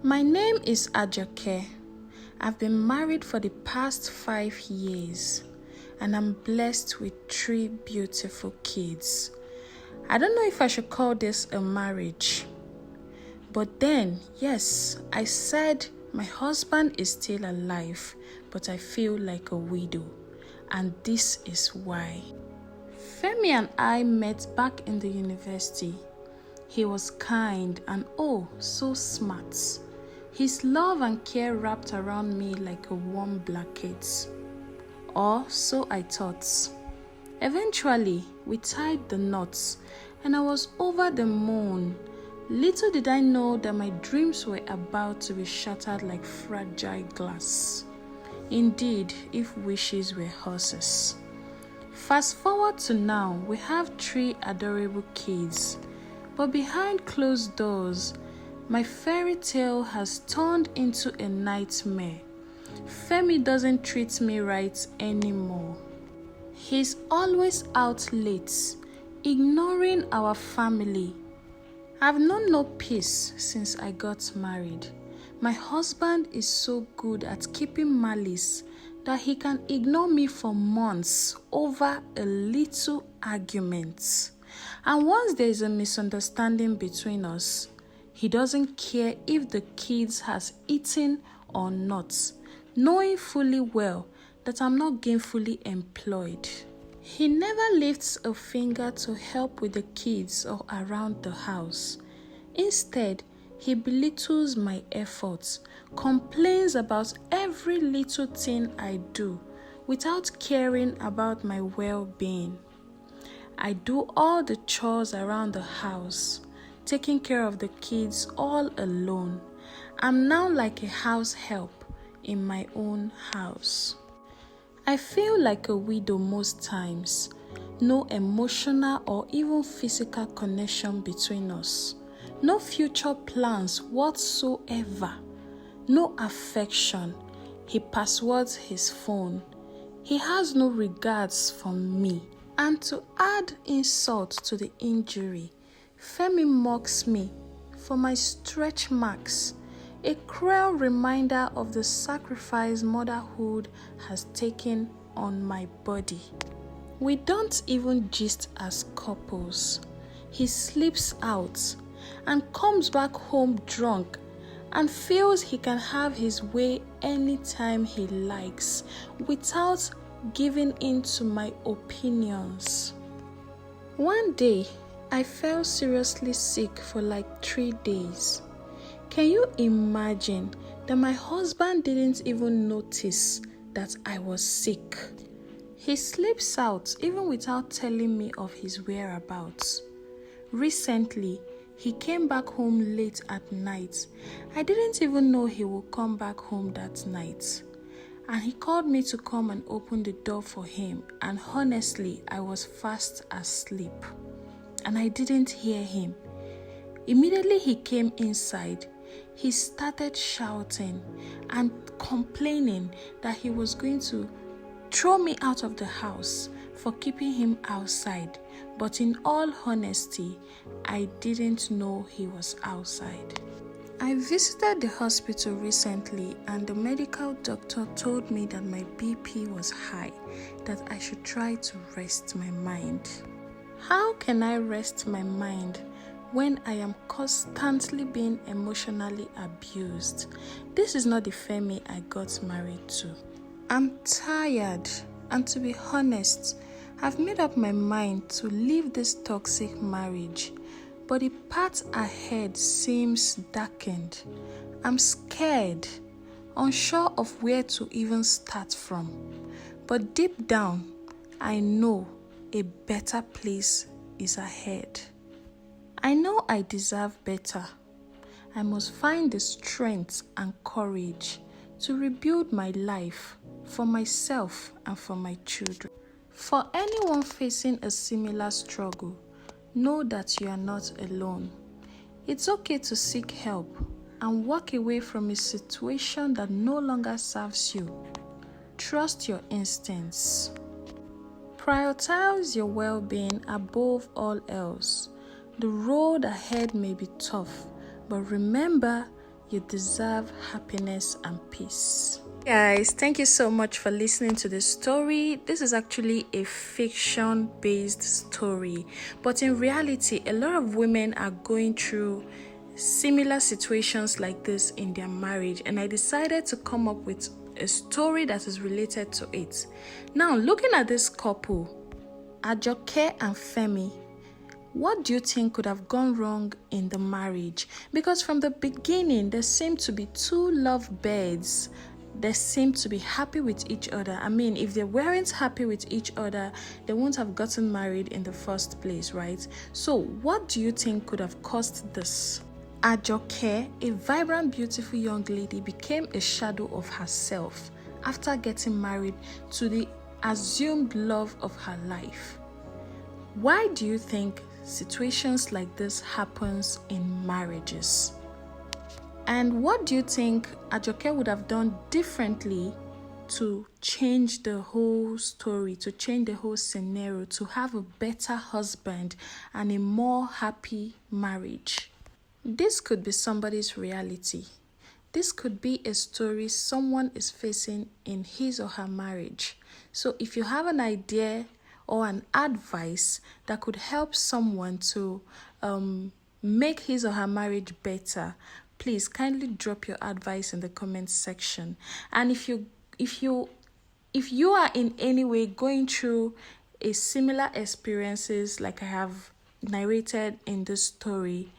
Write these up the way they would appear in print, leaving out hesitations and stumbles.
My name is Ajoke. I've been married for the past 5 years and I'm blessed with 3 beautiful kids. I don't know if I should call this a marriage. But then, yes, I said my husband is still alive, but I feel like a widow. And this is why. Femi and I met back in the university. He was kind and oh, so smart. His love and care wrapped around me like a warm blanket. Or so I thought. Eventually, we tied the knots and I was over the moon. Little did I know that my dreams were about to be shattered like fragile glass. Indeed, if wishes were horses. Fast forward to now, we have 3 adorable kids. But behind closed doors, my fairy tale has turned into a nightmare. Femi doesn't treat me right anymore. He's always out late, ignoring our family. I've known no peace since I got married. My husband is so good at keeping malice that he can ignore me for months over a little argument. And once there is a misunderstanding between us, he doesn't care if the kids has eaten or not, knowing fully well that I'm not gainfully employed. He never lifts a finger to help with the kids or around the house. Instead, he belittles my efforts, complains about every little thing I do, without caring about my well-being. I do all the chores around the house, taking care of the kids all alone. I'm now like a house help in my own house. I feel like a widow most times. No emotional or even physical connection between us. No future plans whatsoever. No affection. He passwords his phone. He has no regards for me. And to add insult to the injury, Femi mocks me for my stretch marks, a cruel reminder of the sacrifice motherhood has taken on my body. We don't even gist as couples. He sleeps out and comes back home drunk and feels he can have his way anytime he likes without giving in to my opinions. One day, I fell seriously sick for like 3 days. Can you imagine that my husband didn't even notice that I was sick? He sleeps out even without telling me of his whereabouts. Recently, he came back home late at night. I didn't even know he would come back home that night. And he called me to come and open the door for him, and honestly, I was fast asleep. And I didn't hear him. Immediately he came inside, he started shouting and complaining that he was going to throw me out of the house for keeping him outside. But in all honesty, I didn't know he was outside. I visited the hospital recently and the medical doctor told me that my BP was high, that I should try to rest my mind. How can I rest my mind when I am constantly being emotionally abused? This is not the Femi I got married to. I'm tired, and to be honest, I've made up my mind to leave this toxic marriage, but the path ahead seems darkened. I'm scared, unsure of where to even start from. But deep down, I know a better place is ahead. I know I deserve better. I must find the strength and courage to rebuild my life for myself and for my children. For anyone facing a similar struggle, know that you are not alone. It's okay to seek help and walk away from a situation that no longer serves you. Trust your instincts. Prioritize your well-being above all else. The road ahead may be tough, but remember, You deserve happiness and peace. Guys, thank you so much for listening to this story. This is actually a fiction-based story, but in reality, a lot of women are going through similar situations like this in their marriage, and I decided to come up with a story that is related to it. Now, looking at this couple, Ajoke and Femi, what do you think could have gone wrong in the marriage? Because from the beginning, there seemed to be two lovebirds. They seem to be happy with each other. I mean, if they weren't happy with each other, they wouldn't have gotten married in the first place, right? So what do you think could have caused this? Ajoke, a vibrant, beautiful young lady, became a shadow of herself after getting married to the assumed love of her life. Why do you think situations like this happens in marriages? And what do you think Ajoke would have done differently to change the whole story, to change the whole scenario, to have a better husband and a more happy marriage? This could be somebody's reality. This could be a story someone is facing in his or her marriage. So if you have an idea or an advice that could help someone to make his or her marriage better, please kindly drop your advice in the comment section. And if you are in any way going through a similar experiences like I have narrated in this story,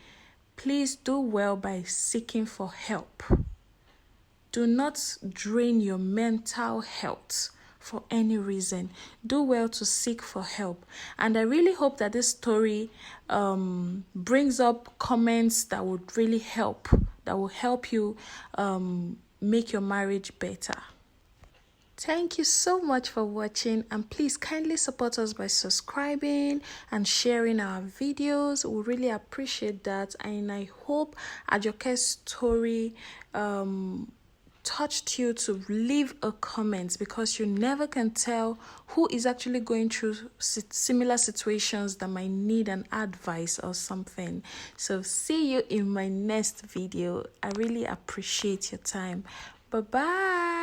please do well by seeking for help. Do not drain your mental health for any reason. Do well to seek for help. And I really hope that this story brings up comments that would really help, that will help you make your marriage better. Thank you so much for watching, and please kindly support us by subscribing and sharing our videos. We really appreciate that, and I hope Ajoke's story touched you to leave a comment, because you never can tell who is actually going through similar situations that might need an advice or something. So see you in my next video. I really appreciate your time. Bye bye.